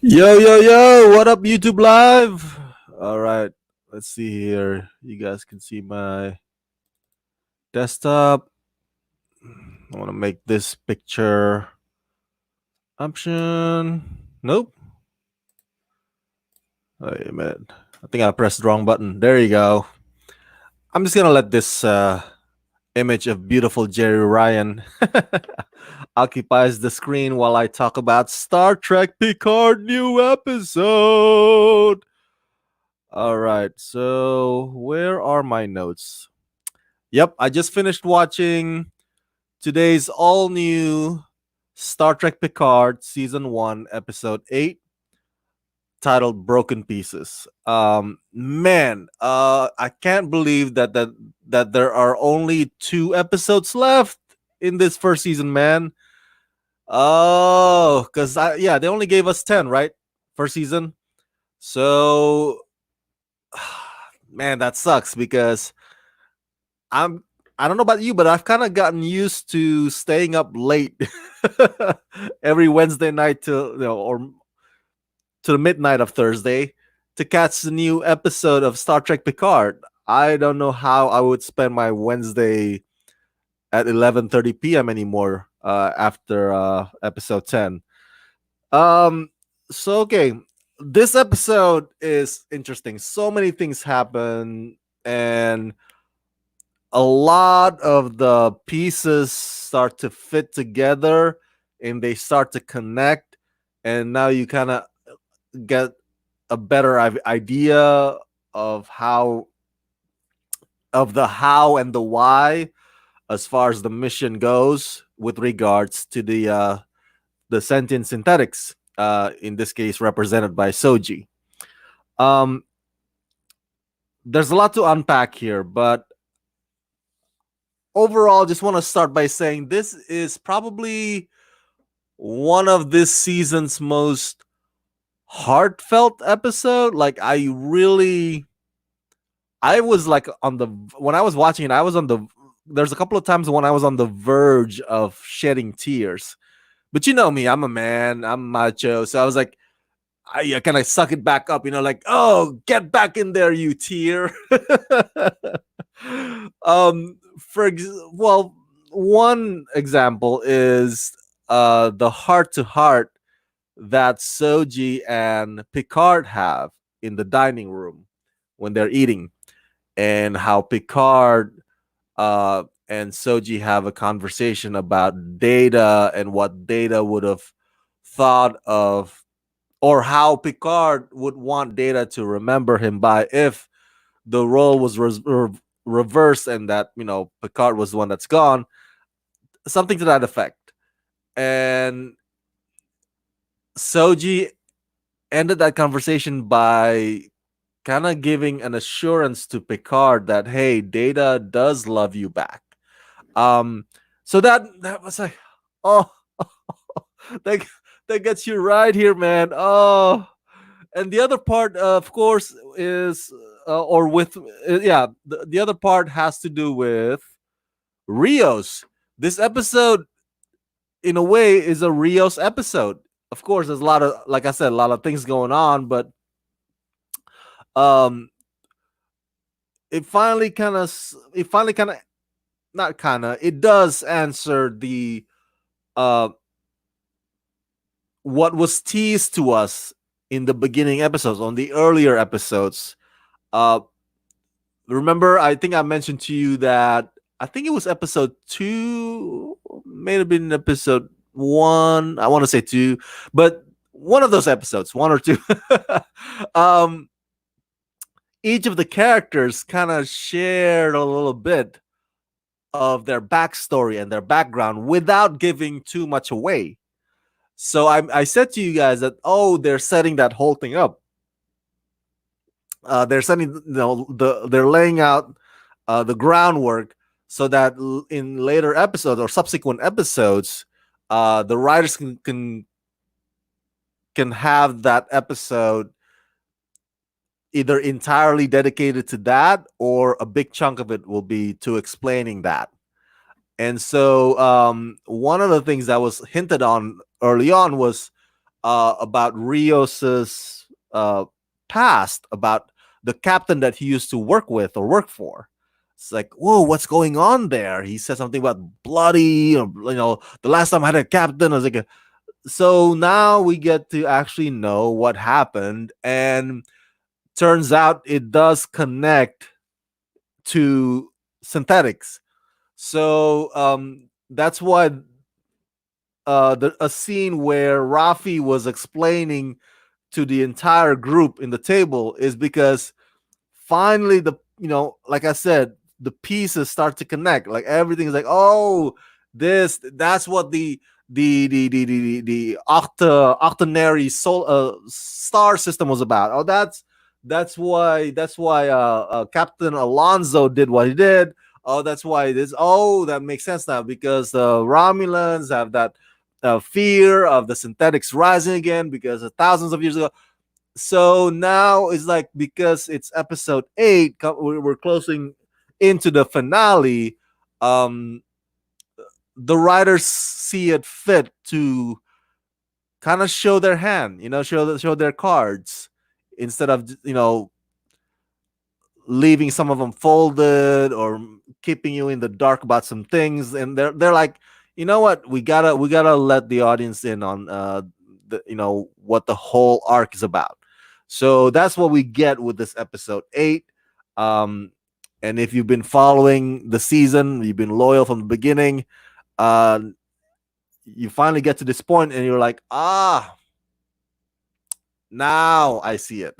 Yo, yo, yo, what up, YouTube Live? All right, let's see here. You guys can see my desktop. I want to make this picture option. Nope. Wait a minute. I think I pressed the wrong button. There you go. I'm just going to let this image of beautiful Jerry Ryan occupies the screen while I talk about Star Trek Picard new episode. All right, so where are my notes? Yep, I just finished watching today's all new Star Trek Picard season 1 episode 8 titled Broken Pieces. Man, I can't believe that there are only 2 episodes left in this first season, man. Oh, cuz yeah, they only gave us 10, right? First season. So man, that sucks because I'm I don't know about you, but I've kind of gotten used to staying up late every Wednesday night or to the midnight of Thursday to catch the new episode of Star Trek Picard. I don't know how I would spend my Wednesday at 11:30 p.m. anymore after episode 10. Um so okay, this episode is interesting. So many things happen and a lot of the pieces start to fit together and they start to connect, and now you kind of get a better idea of how and the why as far as the mission goes with regards to the sentient synthetics, in this case represented by Soji. um there's a lot to unpack here, but overall, just want to start by saying this is probably one of this season's most heartfelt episode. Like I was like on the when I was watching it, I was on the there's a couple of times when I was on the verge of shedding tears. But you know me, I'm a man, I'm macho, so I was like, I kind of suck it back up, like, oh, get back in there, you tear. Well, one example is the heart to heart that Soji and Picard have in the dining room when they're eating, and how Picard and Soji have a conversation about Data and what Data would have thought of, or how Picard would want Data to remember him by if the role was reversed and that Picard was the one that's gone, something to that effect. And Soji ended that conversation by kind of giving an assurance to Picard that, hey, Data does love you back. So that was like, oh, that that gets you right here, man. Oh, and the other part, of course, is or with yeah, the other part has to do with Rios. This episode, in a way, is a Rios episode. Of course, there's a lot of, like I said, a lot of things going on, but um, it finally kind of, not kind of, it does answer the uh what was teased to us in the beginning episodes, on the earlier episodes. Uh, remember, I think I mentioned to you that I think it was episode 2, may have been episode 1. I want to say 2, but one of those episodes, 1 or 2. um, each of the characters kind of shared a little bit of their backstory and their background without giving too much away. So I said to you guys that, oh, they're setting that whole thing up. They're setting, they're laying out the groundwork so that in later episodes or subsequent episodes, the writers can have that episode either entirely dedicated to that, or a big chunk of it will be to explaining that. And so one of the things that was hinted on early on was about Rios's past, about the captain that he used to work with or work for. It's like, whoa, what's going on there? He said something about bloody, or the last time I had a captain, I was like, so now we get to actually know what happened, and turns out it does connect to synthetics. So that's why a scene where Rafi was explaining to the entire group in the table is because finally like I said, the pieces start to connect. Like everything is like, oh, that's what the octanary star system was about. Oh, that's why Captain Alonso did what he did. Oh, that's why this. Oh, that makes sense now because the Romulans have that fear of the synthetics rising again because of thousands of years ago. So now it's like, because it's episode 8, we're closing into the finale. um the writers see it fit to kind of show their hand, show their cards, instead of leaving some of them folded or keeping you in the dark about some things. And they're like, you know what, we gotta let the audience in on what the whole arc is about. So that's what we get with this episode 8. um and if you've been following the season, you've been loyal from the beginning, uh you finally get to this point and you're like, now I see it.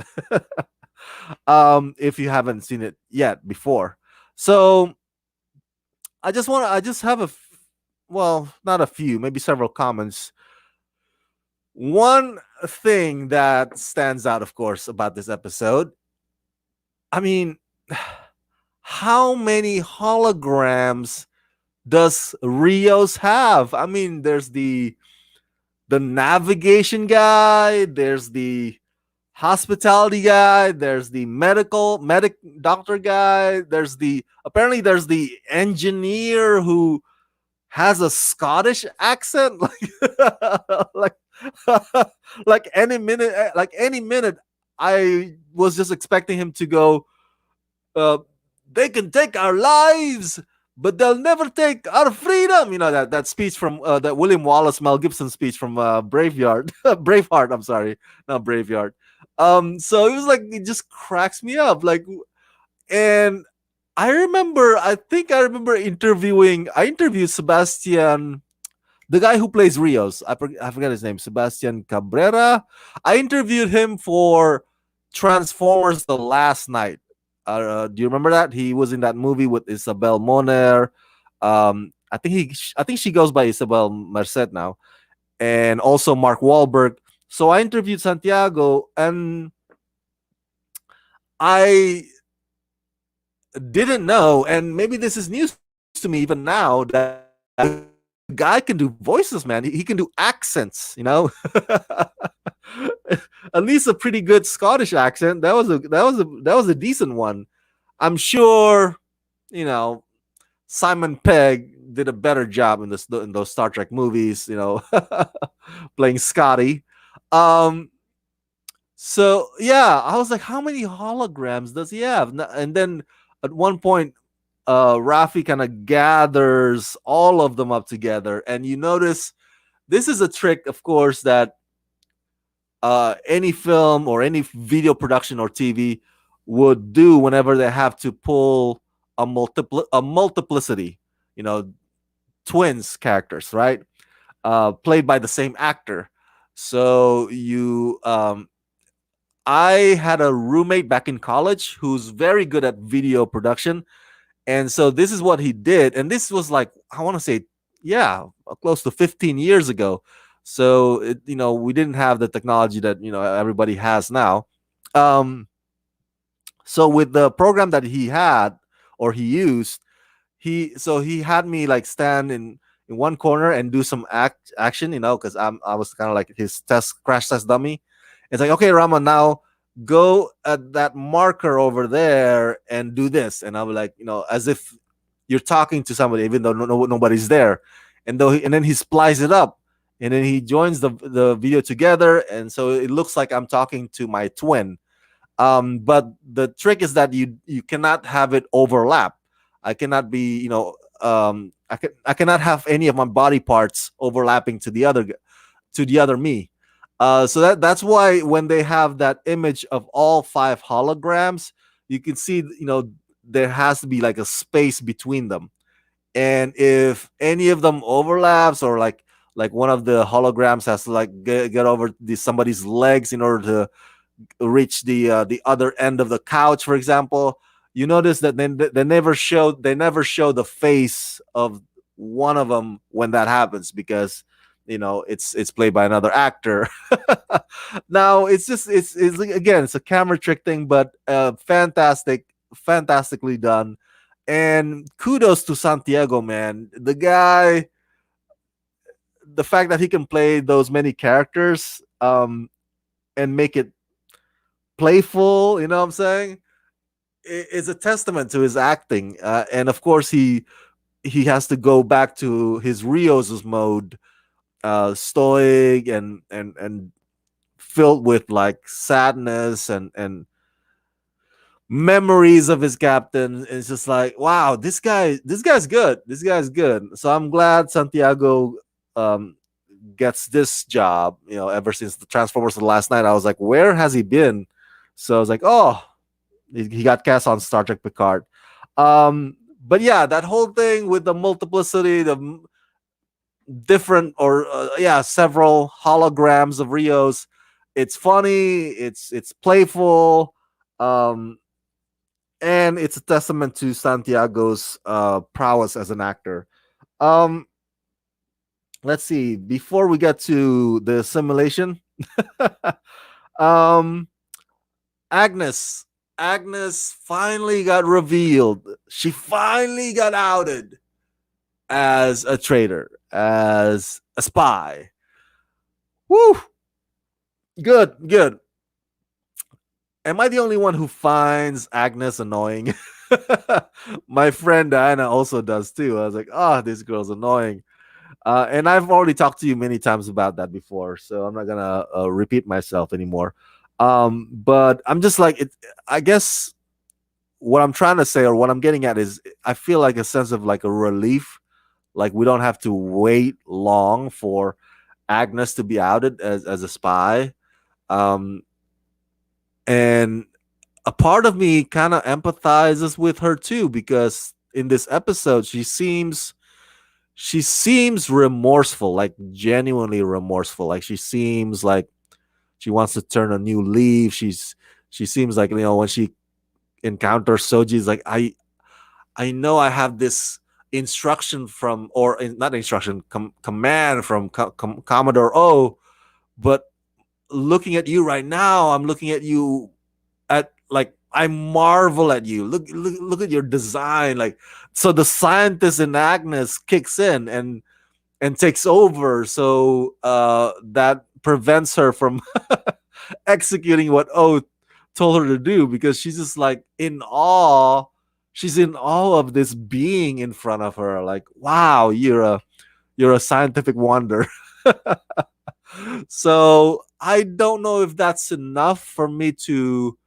If you haven't seen it yet before. So I just have well, not a few, maybe several comments. One thing that stands out, of course, about this episode, I mean, how many holograms does Rios have? I mean, there's the navigation guy, there's the hospitality guy, there's the medic doctor guy, there's the engineer who has a Scottish accent, like like any minute I was just expecting him to go, uh, they can take our lives, but they'll never take our freedom. That speech from that William Wallace Mel Gibson speech from Braveheart. I'm sorry, not Braveheart. So it was like, it just cracks me up. And I think I remember I interviewed Sebastian, the guy who plays Rios. I forget his name, Sebastian Cabrera. I interviewed him for Transformers: The Last Night. Do you remember that? He was in that movie with Isabel Moner. I think she goes by Isabel Merced now, and also Mark Wahlberg. So I interviewed Santiago, and I didn't know, and maybe this is news to me even now, that guy can do voices, man. He can do accents. At least a pretty good Scottish accent. That was a decent one. I'm sure, you know, Simon Pegg did a better job in those Star Trek movies, playing Scotty. Um so yeah, I was like, how many holograms does he have? And then at one point, Rafi kind of gathers all of them up together, and you notice this is a trick, of course, that any film or any video production or TV would do whenever they have to pull a multiplicity, you know, twins characters, right? Played by the same actor. So I had a roommate back in college who's very good at video production, and so this is what he did. And this was like, I want to say, yeah, close to 15 years ago. So, we didn't have the technology that, everybody has now. Um, so with the program that he had or he used, he had me like stand in one corner and do some action, because I was kind of like his crash test dummy. It's like, okay, Rama, now go at that marker over there and do this. And I was like, as if you're talking to somebody, even though nobody's there. And then he splices it up. and then he joins the video together, and so it looks like I'm talking to my twin. But the trick is that you cannot have it overlap. I cannot be, I cannot have any of my body parts overlapping to the other me. So that's why when they have that image of all five holograms, you can see, there has to be like a space between them. And if any of them overlaps, or like one of the holograms has to like get over somebody's legs in order to reach the other end of the couch, for example, you notice that they never show the face of one of them when that happens, because it's played by another actor. Now it's like, again, it's a camera trick thing, but fantastically done. And kudos to Santiago, man. The guy, the fact that he can play those many characters, and make it playful, you know what I'm saying? Is a testament to his acting. And of course, he has to go back to his Rios mode, stoic and filled with like sadness and memories of his captain. It's just like, wow, this guy's good. This guy's good. So I'm glad Santiago um, gets this job. Ever since the Transformers of the last night, I was like, where has he been? So I was like, oh, he got cast on Star Trek Picard. But yeah, that whole thing with the multiplicity, the different, or yeah, several holograms of Rios, it's funny, it's playful, um, and it's a testament to Santiago's prowess as an actor. Um, let's see. Before we get to the simulation, um, Agnes. Agnes finally got revealed. She finally got outed as a traitor, as a spy. Woo! Good, good. Am I the only one who finds Agnes annoying? My friend Diana also does too. I was like, oh, this girl's annoying. And I've already talked to you many times about that before, so I'm not gonna repeat myself anymore. But I'm just like, I guess what I'm trying to say, or what I'm getting at, is I feel like a sense of like a relief. Like we don't have to wait long for Agnes to be outed as a spy. Um, and a part of me kind of empathizes with her too, because in this episode she seems remorseful, like genuinely remorseful. Like she seems like she wants to turn a new leaf. She seems like, when she encounters Soji's like, I know I have this instruction from, or not instruction, command from Commodore O, but looking at you right now, I'm looking at you at like, I marvel at you. Look at your design. Like, so the scientist in Agnes kicks in and takes over. So that prevents her from executing what O told her to do, because she's just like in awe. She's in awe of this being in front of her. Like, wow, you're a scientific wonder. So I don't know if that's enough for me to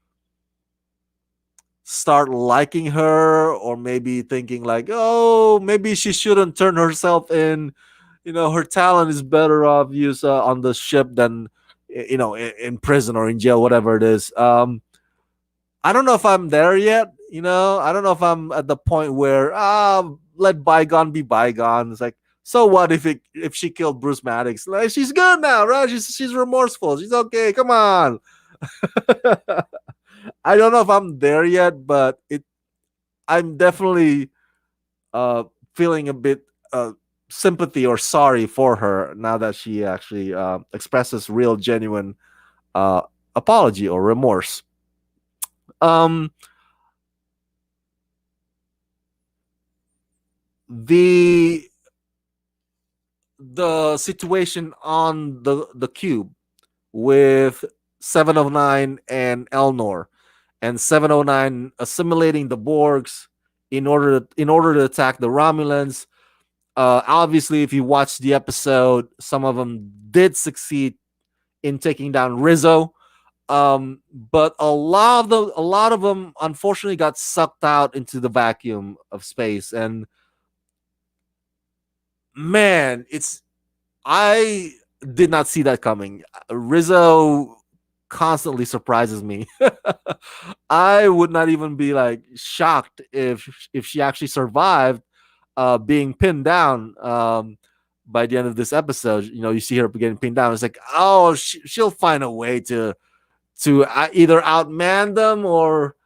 start liking her, or maybe thinking like, oh, maybe she shouldn't turn herself in. Her talent is better off used on the ship than in prison or in jail, whatever it is. I don't know if I'm there yet. I don't know if I'm at the point where let bygone be bygone. It's like, so what if she killed Bruce Maddox? Like, she's good now, right? She's remorseful. She's okay. Come on. I don't know if I'm there yet, but I'm definitely uh feeling a bit sympathy or sorry for her now that she actually expresses real genuine uh apology or remorse. Um the the situation on the cube with 709 and Elnor, and 709 assimilating the Borgs in order to attack the Romulans. Obviously, if you watch the episode, some of them did succeed in taking down Rizzo, but a lot of them unfortunately got sucked out into the vacuum of space. And man, it's I did not see that coming. Rizzo constantly surprises me. I would not even be like shocked if she actually survived being pinned down by the end of this episode. You know, you see her getting pinned down. It's like, oh, she'll find a way to either outman them or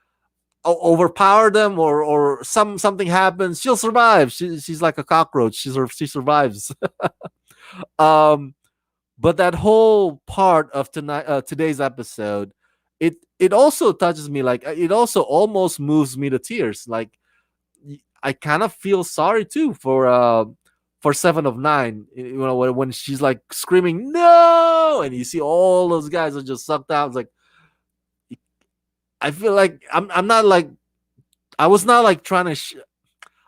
overpower them, or something happens. She'll survive. She's like a cockroach. She survives. um, but that whole part of today's episode, it also touches me. Like it also almost moves me to tears. Like I kind of feel sorry too for Seven of Nine. You know, when she's like screaming no, and you see all those guys are just sucked out. It's like I feel like I'm not like I was not like trying to.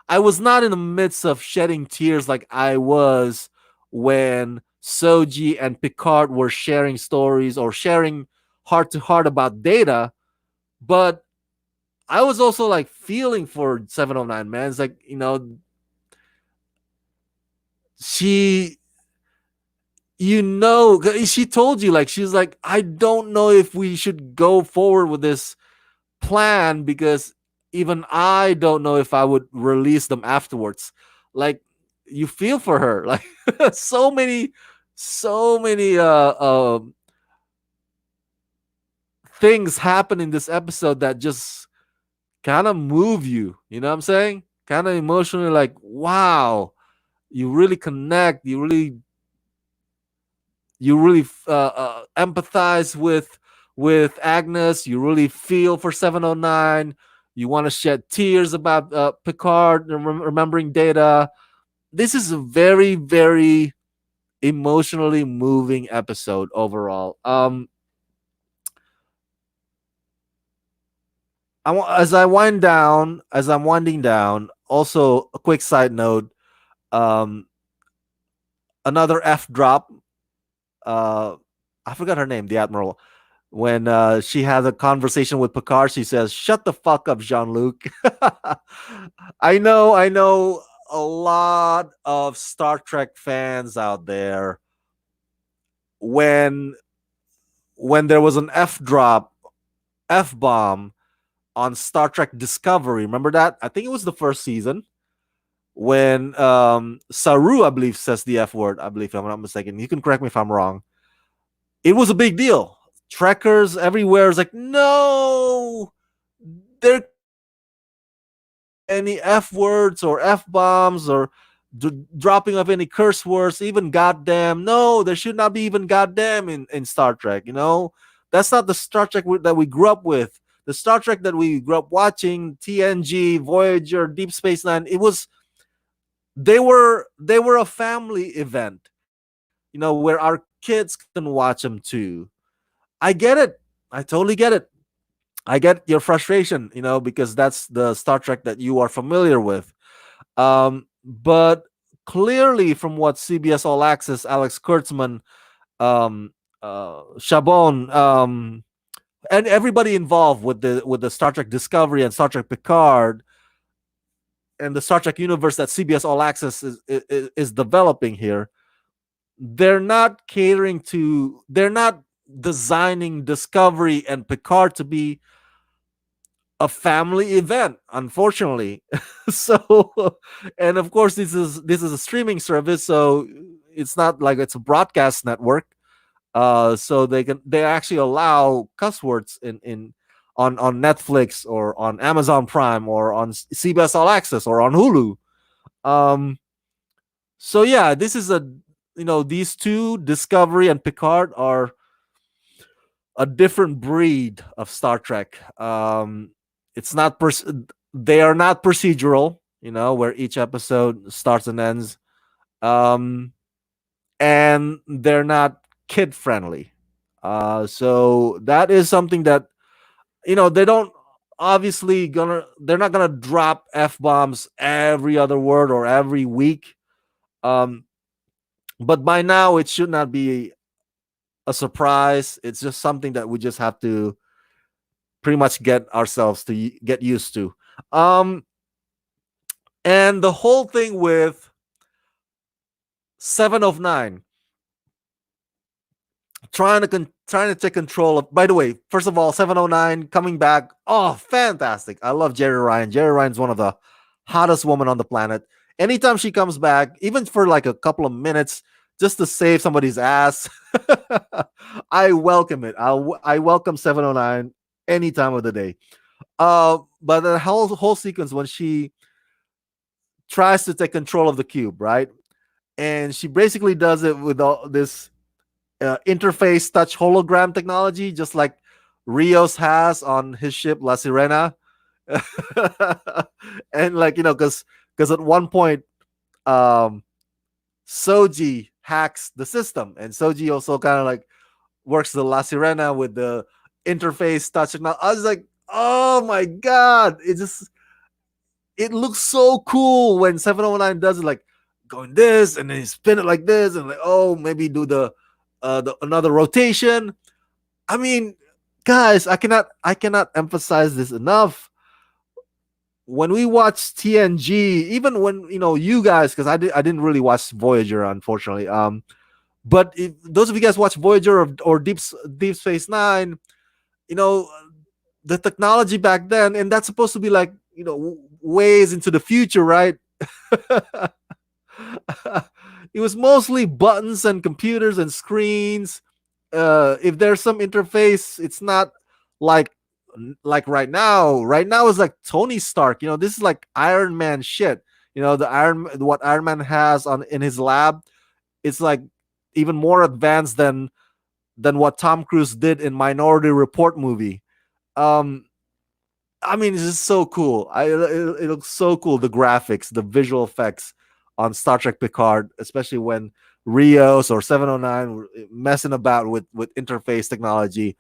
I was not in the midst of shedding tears like I was when Soji and Picard were sharing stories or sharing heart to heart about Data, but I was also like feeling for 709, man. It's like, you know, she she told you, like, she's like, I don't know if we should go forward with this plan because even I don't know if I would release them afterwards. Like, you feel for her. Like so many things happen in this episode that just kind of move you. You know what I'm saying? Kind of emotionally, like, wow, you really connect. You really empathize with Agnes. You really feel for 709. You want to shed tears about Picard remembering Data. This is a very, very emotionally moving episode overall. As I'm winding down. Also, a quick side note: um, another F drop. Uh, I forgot her name, the Admiral. When she has a conversation with Picard, she says, "Shut the fuck up, Jean Luc." I know a lot of Star Trek fans out there. When there was an F bomb on Star Trek Discovery, remember that? I think it was the first season when Saru, I believe, says the F word. I believe, if I'm not mistaken. You can correct me if I'm wrong. It was a big deal. Trekkers everywhere is like, no, there any F words or F bombs or dropping of any curse words, even goddamn. No, there should not be even goddamn in Star Trek. You know, that's not the Star Trek that we grew up with. The Star Trek that we grew up watching, TNG, Voyager, Deep Space Nine, they were a family event. You know, where our kids can watch them too. I get it. I totally get it. I get your frustration, you know, because that's the Star Trek that you are familiar with. But clearly, from what CBS All Access, Alex Kurtzman, Chabon, and everybody involved with the Star Trek Discovery and Star Trek Picard and the Star Trek universe that CBS All Access is developing here, they're not designing Discovery and Picard to be a family event, unfortunately. So, and of course, this is a streaming service, so it's not like it's a broadcast network. So they actually allow cuss words in on Netflix or on Amazon Prime or on CBS All Access or on Hulu. Um, so yeah, this is these two, Discovery and Picard, are a different breed of Star Trek. It's not they are not procedural, where each episode starts and ends. Um, and they're not kid friendly. So that is something that they don't they're not gonna drop f bombs every other word or every week. Um, but by now, it should not be a surprise. It's just something that we just have to pretty much get ourselves to get used to. Um, and the whole thing with 7 of 9 trying to take control of. By the way, first of all, 709 coming back. Oh, fantastic! I love Jerry Ryan. Jerry Ryan's one of the hottest women on the planet. Anytime she comes back, even for like a couple of minutes, just to save somebody's ass, I welcome it. I welcome 709 any time of the day. But the whole sequence when she tries to take control of the cube, right? And she basically does it with all this interface touch hologram technology, just like Rios has on his ship La Sirena. And like because at one point, um, Soji hacks the system, and Soji also kind of like works the La Sirena with the interface touch technology. I was like, oh my god, it looks so cool when 709 does it, like going this and then you spin it like this and like, oh, maybe do the another rotation. I mean, guys, I cannot emphasize this enough. When we watch TNG, even when you guys, because I didn't really watch Voyager, unfortunately. But if those of you guys watch Voyager or Deep Space Nine, you know the technology back then, and that's supposed to be like ways into the future, right? It was mostly buttons and computers and screens. If there's some interface, it's not like like right now. Right now is like Tony Stark. This is like Iron Man shit. What Iron Man has on in his lab. It's like even more advanced than what Tom Cruise did in Minority Report movie. Um, I mean, it's just so cool. It looks so cool. The graphics, the visual effects on Star Trek Picard, especially when Rios or 709 were messing about with interface technology,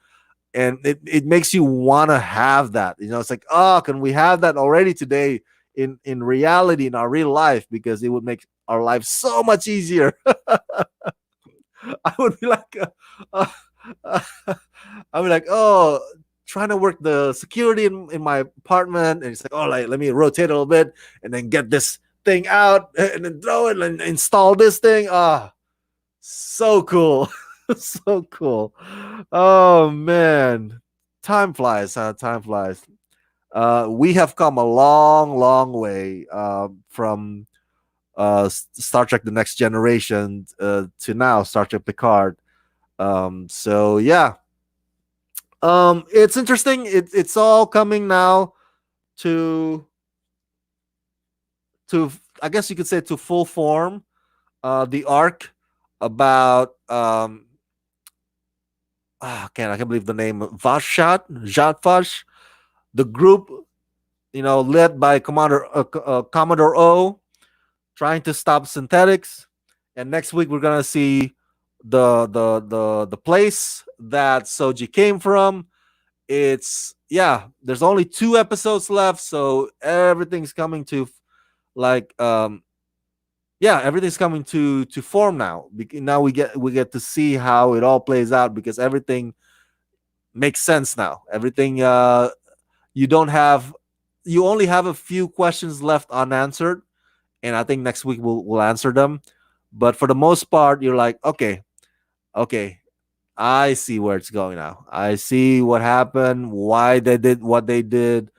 and it makes you want to have that. It's like, oh, can we have that already today in reality in our real life, because it would make our life so much easier. I would be like, uh, uh, I would be like, oh, trying to work the security in my apartment, and it's like, oh, like let me rotate a little bit and then get this thing out and then throw it and install this thing. Ah, so cool, so cool. Oh man, time flies, huh? Time flies. We have come a long, long way from Star Trek: The Next Generation to now Star Trek Picard. So yeah, it's interesting. It's all coming now to to I guess you could say to full form. The arc about I can't believe the name Vash, the group led by Commodore O, trying to stop synthetics. And next week we're gonna see the place that Soji came from. It's there's only 2 episodes left, so everything's coming to like everything's coming to form now. Now we get to see how it all plays out, because everything makes sense now. Everything you don't have you only have a few questions left unanswered, and I think next week we'll answer them. But for the most part, you're like, okay, I see where it's going now. I see what happened, why they did what they did.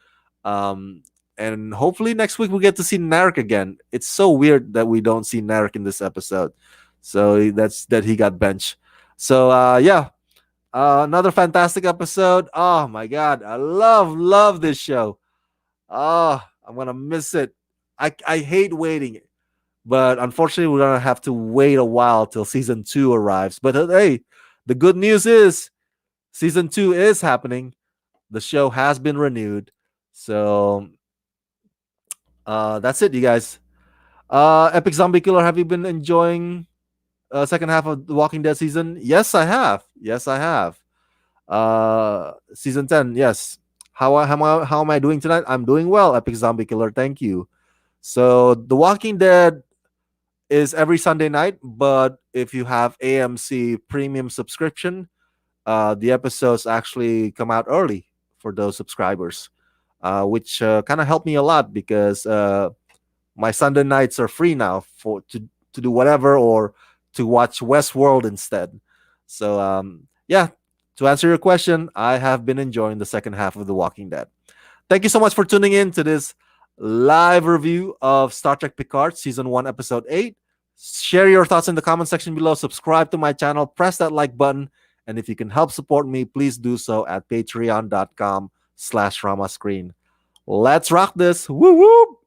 Um, and hopefully next week we get to see Narek again. It's so weird that we don't see Narek in this episode. So that's that he got benched. So another fantastic episode. Oh my god, I love this show. Oh, I'm gonna miss it. I hate waiting, but unfortunately, we're gonna have to wait a while till season 2 arrives. But hey, the good news is season 2 is happening. The show has been renewed. So that's it, you guys. Epic Zombie Killer, have you been enjoying second half of the Walking Dead season? Yes, I have. Yes, I have. Season 10, yes. How am I doing tonight? I'm doing well, Epic Zombie Killer. Thank you. So The Walking Dead is every Sunday night, but if you have AMC premium subscription, the episodes actually come out early for those subscribers, which kind of helped me a lot because my Sunday nights are free now to do whatever or to watch Westworld instead. So yeah, to answer your question, I have been enjoying the second half of The Walking Dead. Thank you so much for tuning in to this live review of Star Trek Picard Season 1, Episode 8. Share your thoughts in the comment section below. Subscribe to my channel. Press that like button. And if you can help support me, please do so at patreon.com/ramascreen. Let's rock this. Woo woo!